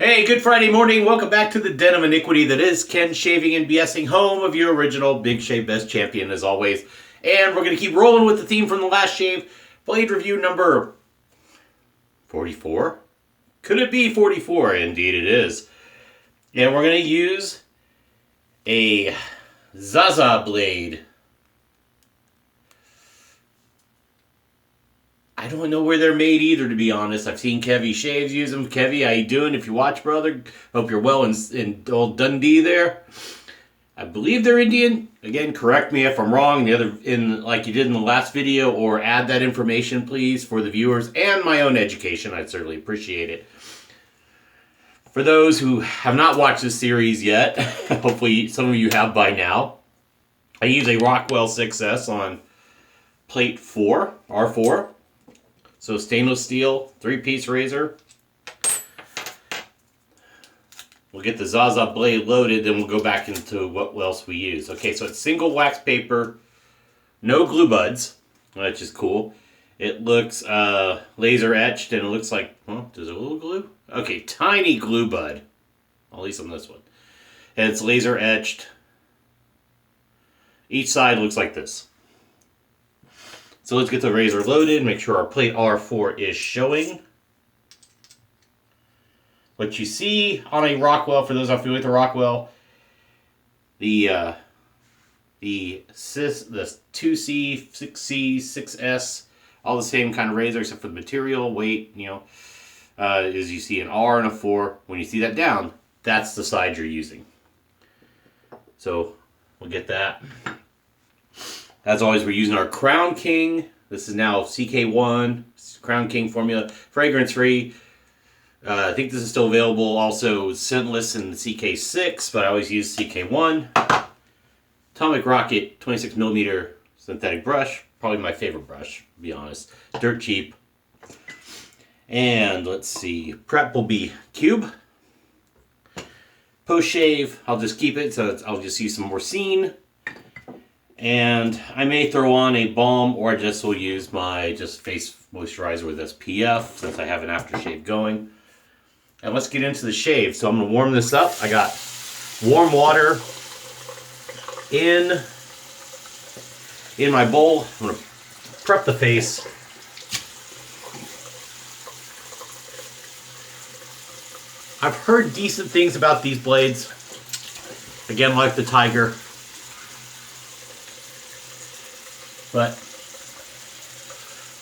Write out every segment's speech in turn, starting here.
Hey, good Friday morning. Welcome back to the Den of Iniquity that is Ken Shaving and BSing, home of your original Big Shave Best champion as always. And we're going to keep rolling with the theme from the last shave. Blade review number 44? Could it be 44? Indeed it is. And we're going to use a ZAZA blade. I don't know where they're made either, to be honest. I've seen Kevy Shaves use them. Kevy, how you doing? If you watch, brother, hope you're well in old Dundee there. I believe they're Indian. Again, correct me if I'm wrong. Like you did in the last video, or add that information, please, for the viewers and my own education. I'd certainly appreciate it. For those who have not watched this series yet, hopefully some of you have by now, I use a Rockwell 6S on plate 4, R4. So stainless steel, 3-piece razor. We'll get the ZAZA blade loaded, then we'll go back into what else we use. Okay, so it's single wax paper, no glue buds, which is cool. It looks laser etched, and it looks like, well, does it a little glue? Okay, tiny glue bud, at least on this one. And it's laser etched. Each side looks like this. So let's get the razor loaded, make sure our plate R4 is showing. What you see on a Rockwell, for those unfamiliar with the Rockwell, the 2C, 6C, 6S, all the same kind of razor except for the material, weight, as you see an R and a 4. When you see that down, that's the side you're using. So we'll get that. As always, we're using our Crown King. This is now CK1, Crown King formula, fragrance-free. I think this is still available, also scentless in CK6, but I always use CK1. Atomic Rocket 26mm synthetic brush, probably my favorite brush, to be honest. Dirt cheap. And let's see, prep will be cube. Post-shave, I'll just keep it, so I'll just use some more Scene. And I may throw on a balm, or I just will use my face moisturizer with SPF since I have an aftershave going. And let's get into the shave. So I'm going to warm this up. I got warm water in my bowl. I'm going to prep the face. I've heard decent things about these blades. Again, like the Tiger. But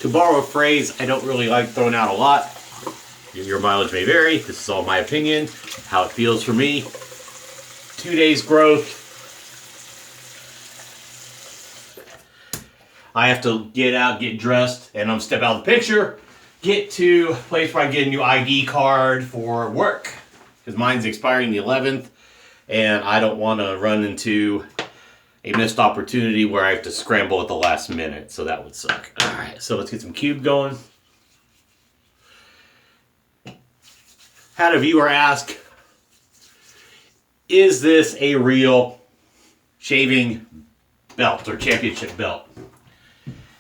to borrow a phrase, I don't really like throwing out a lot. Your mileage may vary. This is all my opinion, how it feels for me. 2 days growth. I have to get out, get dressed, and I'm step out of the picture. Get to a place where I get a new ID card for work. Because mine's expiring the 11th. And I don't want to run into a missed opportunity where I have to scramble at the last minute, so that would suck. Alright, so let's get some cube going. Had a viewer ask, is this a real shaving belt or championship belt?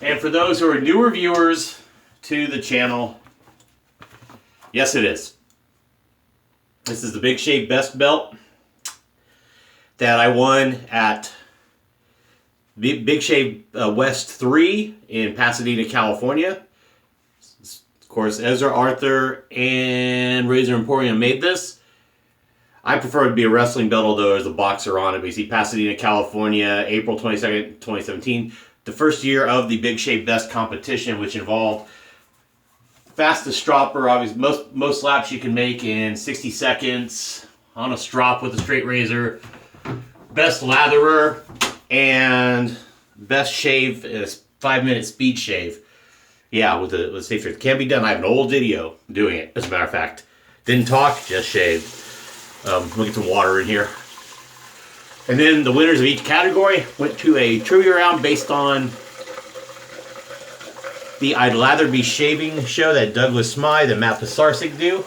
And for those who are newer viewers to the channel, yes it is. This is the Big Shave Best belt that I won at Big Shave West 3 in Pasadena, California. Of course, Ezra Arthur and Razor Emporium made this. I prefer it to be a wrestling belt, although there's a boxer on it. But you see Pasadena, California, April 22nd, 2017. The first year of the Big Shave Best competition, which involved fastest stropper, obviously most laps you can make in 60 seconds on a strop with a straight razor. Best latherer. And best shave is 5-minute speed shave. Yeah, with the safe shave. Can be done. I have an old video doing it, as a matter of fact. Didn't talk, just shaved. We'll get some water in here. And then the winners of each category went to a trivia round based on the I'd Lather Be Shaving show that Douglas Smythe and Matt Pisarsik do.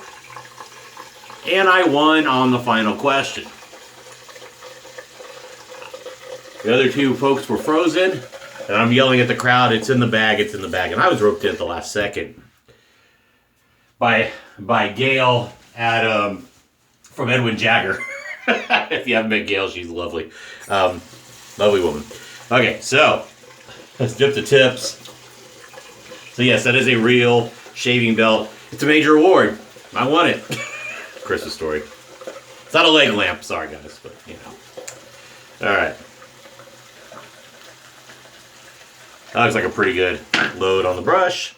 And I won on the final question. The other two folks were frozen, and I'm yelling at the crowd, it's in the bag, it's in the bag. And I was roped in at the last second by Gail, Adam, from Edwin Jagger. If you haven't met Gail, she's lovely. Lovely woman. Okay, so let's dip the tips. So yes, that is a real shaving belt. It's a major award. I won it. Christmas story. It's not a leg lamp. Sorry, guys, but you know. All right. That looks like a pretty good load on the brush.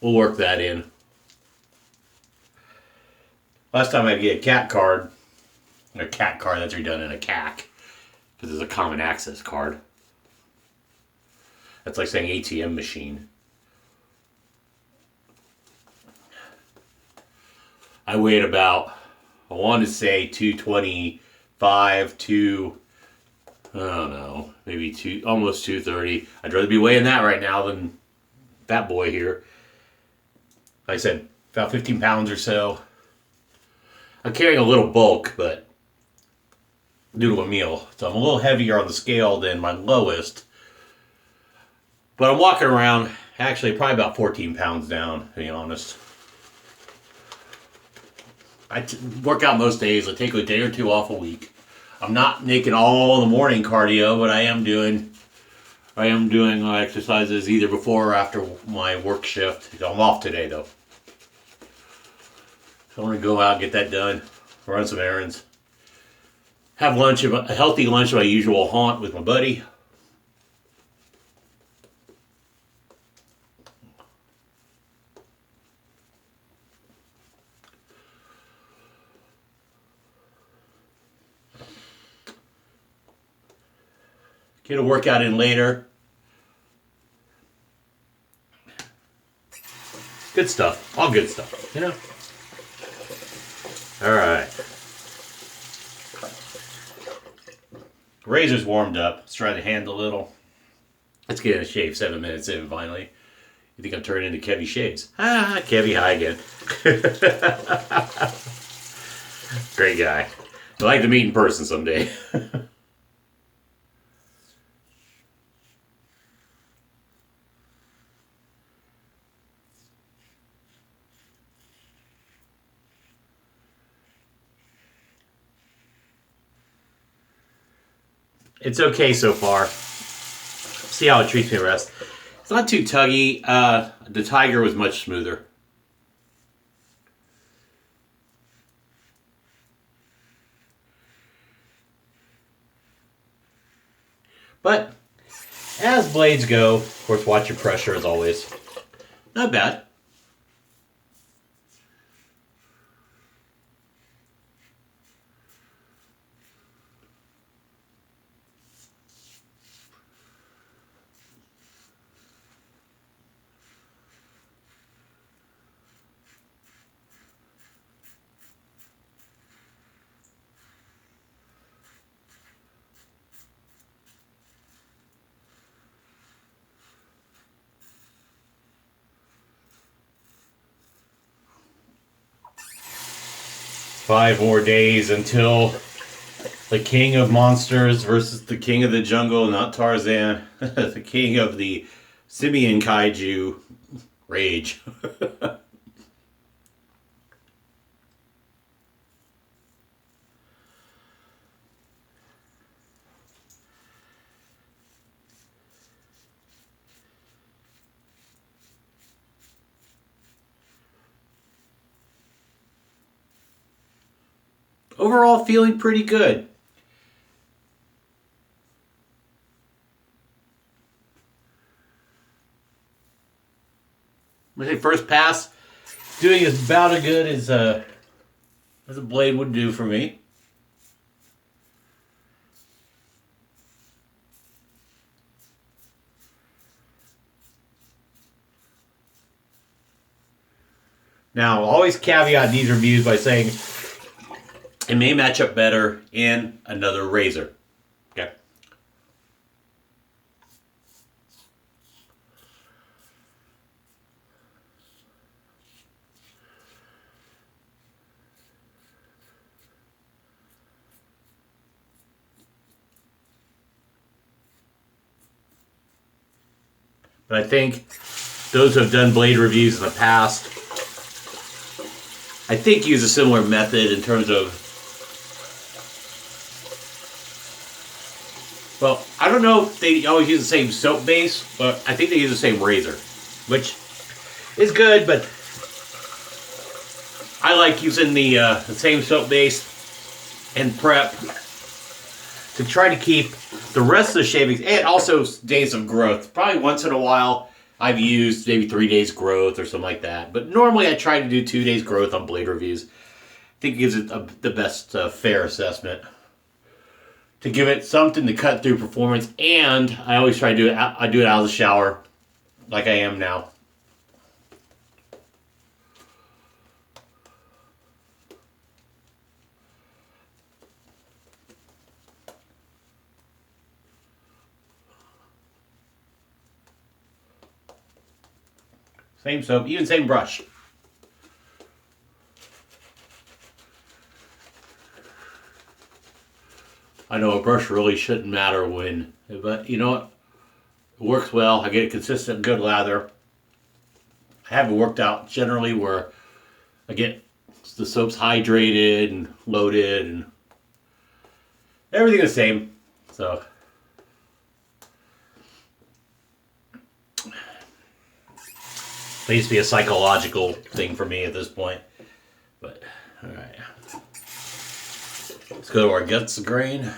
We'll work that in. Last time I had to get a cat card. A cat card that's redone in a CAC. Because it's a common access card. That's like saying ATM machine. I weighed about, I want to say 225 to, I don't know, maybe almost 230. I'd rather be weighing that right now than that boy here. Like I said, about 15 pounds or so. I'm carrying a little bulk, but due to a meal. So I'm a little heavier on the scale than my lowest. But I'm walking around, actually probably about 14 pounds down, to be honest. I work out most days. I take a day or two off a week. I'm not making all the morning cardio, but I am doing exercises either before or after my work shift. I'm off today though. So I'm gonna go out and get that done, run some errands, have lunch, a healthy lunch at my usual haunt with my buddy. Get a workout in later. Good stuff. All good stuff, you know? All right. Razor's warmed up. Let's try the hand a little. Let's get in a shave 7 minutes in finally. You think I'm turning into Kevy Shaves? Ah, Kevy, hi again. Great guy. I'd like to meet in person someday. It's okay so far. See how it treats me the rest. It's not too tuggy. The Tiger was much smoother. But as blades go, of course, watch your pressure as always. Not bad. Five more days until the king of monsters versus the king of the jungle, not Tarzan. The king of the simian kaiju rage. Overall, feeling pretty good. I say first pass, doing as about as good as a blade would do for me. Now, always caveat these reviews by saying it may match up better in another razor. Okay. But I think those who have done blade reviews in the past I think use a similar method in terms of, well, I don't know if they always use the same soap base, but I think they use the same razor, which is good, but I like using the same soap base and prep to try to keep the rest of the shavings, and also days of growth. Probably once in a while I've used maybe 3 days growth or something like that, but normally I try to do 2 days growth on blade reviews. I think it gives it the best fair assessment, to give it something to cut through performance. And I always try to do it, I do it out of the shower like I am now. Same soap, even same brush. I know a brush really shouldn't matter when, but you know what? It works well. I get a consistent, good lather. I have it worked out generally where I get the soap's hydrated and loaded and everything the same. So it needs to be a psychological thing for me at this point. But all right, let's go to our guts grain.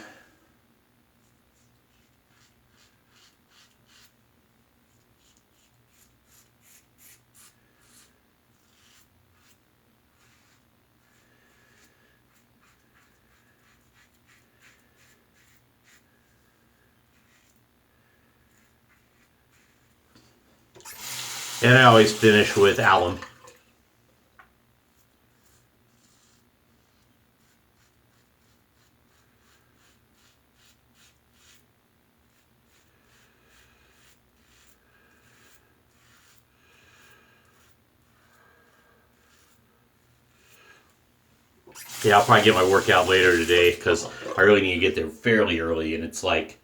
And I always finish with alum. Yeah, I'll probably get my workout later today because I really need to get there fairly early, and it's like,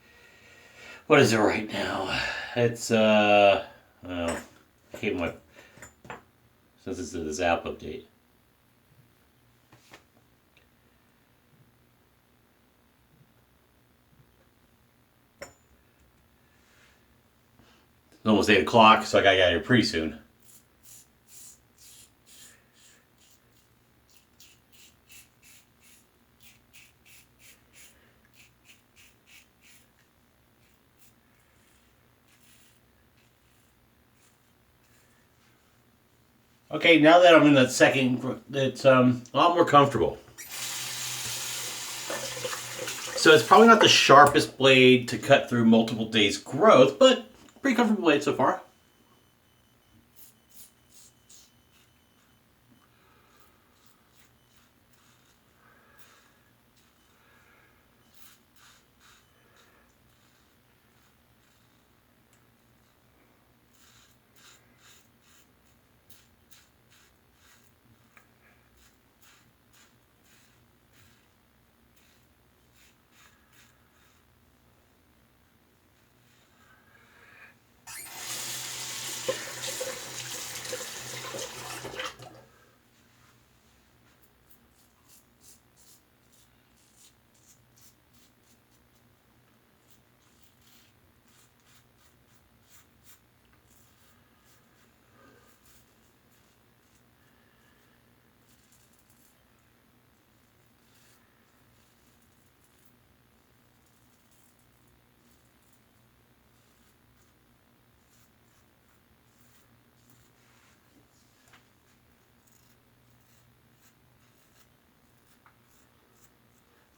what is it right now? It's I hate my, since it's the Zap update. It's almost 8 o'clock, so I gotta get here pretty soon. Okay, now that I'm in that second, it's a lot more comfortable. So it's probably not the sharpest blade to cut through multiple days growth, but pretty comfortable blade so far.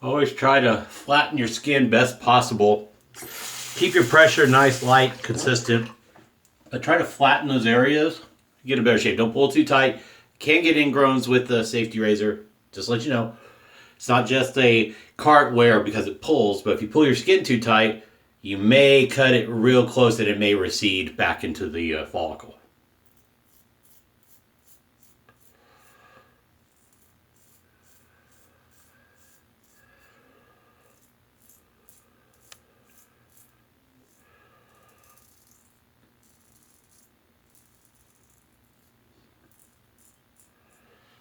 Always try to flatten your skin best possible. Keep your pressure nice, light, consistent. But try to flatten those areas. Get in better shape. Don't pull too tight. Can get ingrowns with the safety razor. Just to let you know. It's not just a cart wear because it pulls, but if you pull your skin too tight, you may cut it real close and it may recede back into the follicle.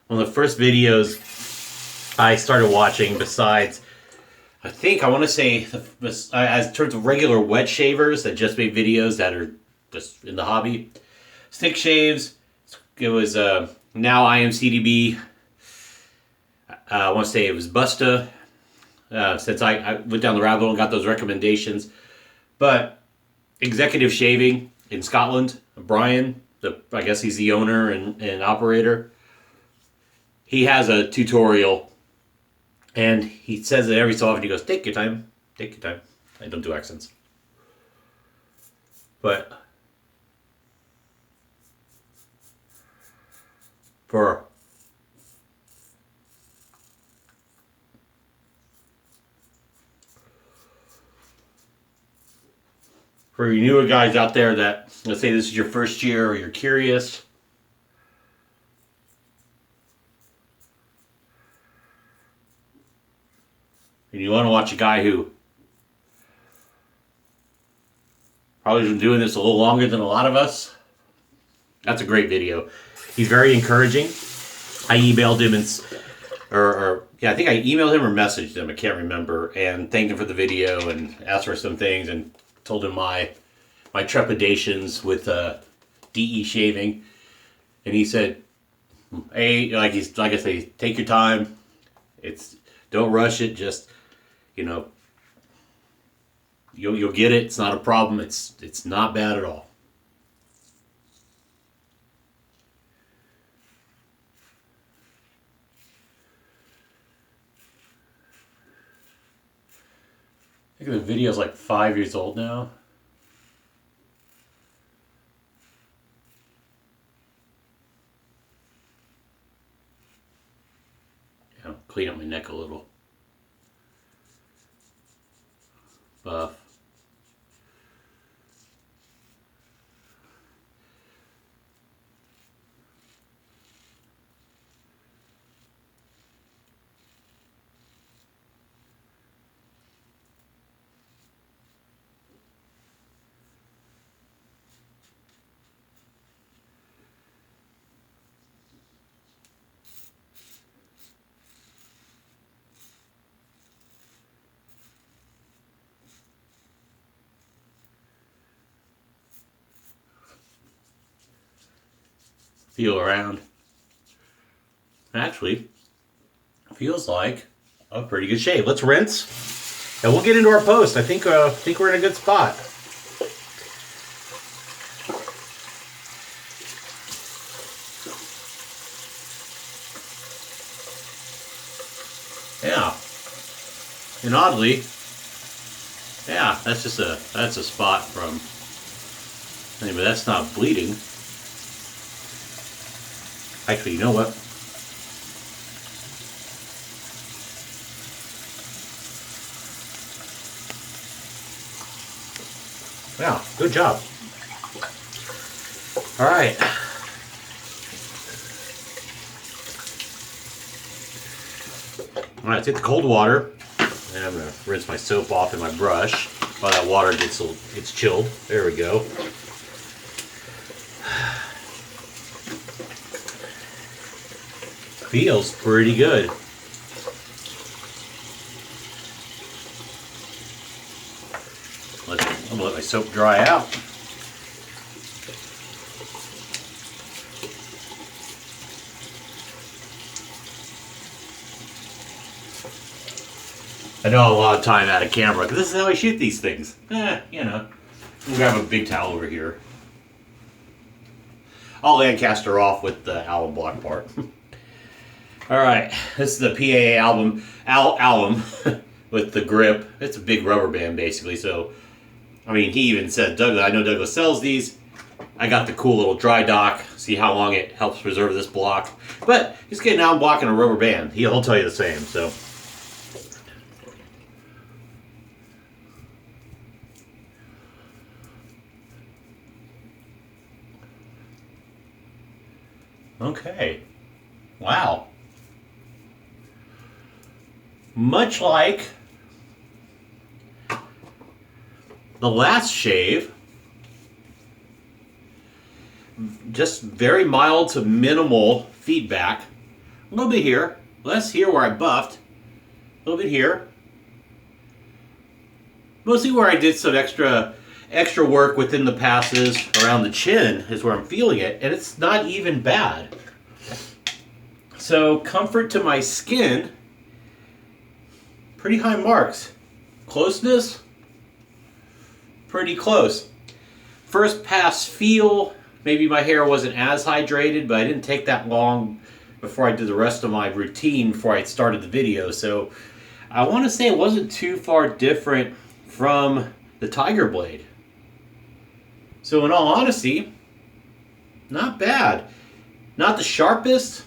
one of the first videos I started watching besides, I think I want to say, as in terms of regular wet shavers that just make videos that are just in the hobby. Stick shaves, it was now IMCDB. I want to say it was Busta, since I went down the rabbit hole and got those recommendations. But executive shaving in Scotland, Brian, I guess he's the owner and operator. He has a tutorial, and he says it every so often. He goes, "Take your time, take your time." I don't do accents, but for you newer guys out there that, let's say this is your first year or you're curious, and you want to watch a guy who probably has been doing this a little longer than a lot of us, that's a great video. He's very encouraging. I emailed him I think I emailed him or messaged him, I can't remember, and thanked him for the video and asked for some things and told him my trepidations with DE shaving, and he said, "Hey, like I say, take your time. Don't rush it. Just, you'll get it. It's not a problem. It's not bad at all." I think the video's like 5 years old now. Yeah, clean up my neck a little. Buff. Feel around. Actually, feels like a pretty good shave. Let's rinse, and we'll get into our post. I think we're in a good spot. Yeah, and oddly, yeah, that's a spot from. Anyway, that's not bleeding. Actually, you know what? Yeah, good job. All right. All right, take the cold water, and I'm gonna rinse my soap off in my brush while that water gets chilled. There we go. Feels pretty good. I'm gonna let my soap dry out. I know a lot of time out of camera because this is how I shoot these things. We'll grab a big towel over here. I'll Lancaster off with the alum block part. All right, this is the PAA alum with the grip. It's a big rubber band basically. So, I mean, he even said, Douglas, I know Douglas sells these. I got the cool little dry dock. See how long it helps preserve this block. But he's getting alum block and a rubber band. He'll tell you the same. So. Okay. Wow. Much like the last shave, just very mild to minimal feedback A little bit here. Less here where I buffed. A little bit here. Mostly where I did some extra work within the passes around the chin is where I'm feeling it, and it's not even bad. So comfort to my skin, pretty high marks. Closeness, pretty close. First pass feel, maybe my hair wasn't as hydrated, but I didn't take that long before I did the rest of my routine before I started the video. So I want to say it wasn't too far different from the Tiger Blade. So in all honesty, not bad. Not the sharpest.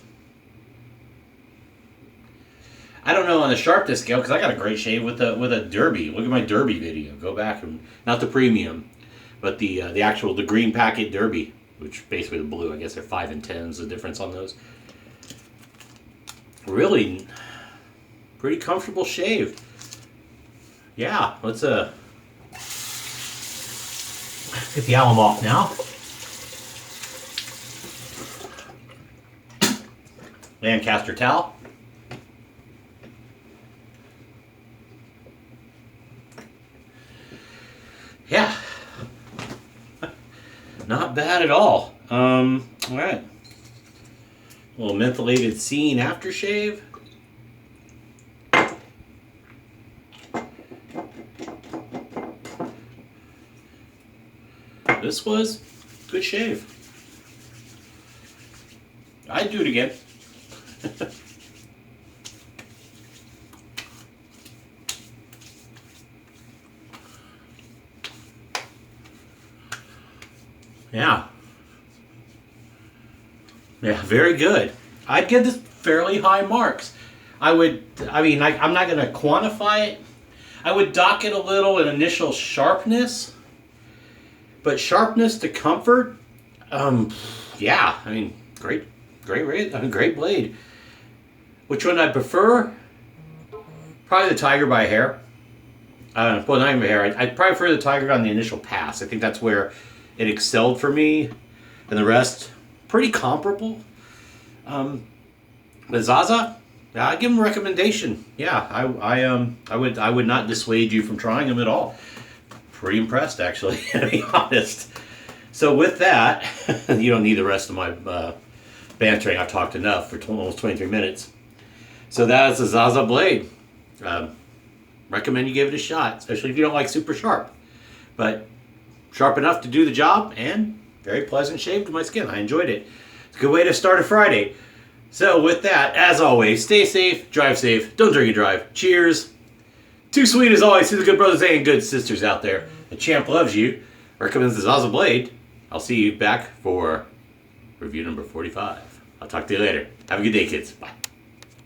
I don't know on the sharpness scale because I got a great shave with a derby. Look at my derby video. Go back and not the premium, but the green packet derby, which basically the blue. I guess they're 5 and 10s. The difference on those. Really, pretty comfortable shave. Yeah, let's get the alum off now. Lancaster towel. Yeah, not bad at all. All right, a little mentholated scene aftershave. This was good shave. I'd do it again. Yeah. Yeah, very good. I'd give this fairly high marks. I'm not going to quantify it. I would dock it a little in initial sharpness. But sharpness to comfort, yeah, I mean, great blade. Which one I prefer? Probably the Tiger by a hair. Well, not even a hair. I'd probably prefer the Tiger on the initial pass. I think that's where it excelled for me, and the rest pretty comparable. The ZAZA, I'd give them a recommendation. Yeah, I would not dissuade you from trying them at all. Pretty impressed, actually, to be honest. So with that, you don't need the rest of my bantering. I've talked enough for almost 23 minutes. So that is the ZAZA blade. Recommend you give it a shot, especially if you don't like super sharp. But sharp enough to do the job, and very pleasant shave to my skin. I enjoyed it. It's a good way to start a Friday. So with that, as always, stay safe, drive safe, don't drink and drive. Cheers. Too sweet as always to the good brothers and good sisters out there. The champ loves you. Recommends the ZAZA blade. I'll see you back for review number 45. I'll talk to you later. Have a good day, kids. Bye.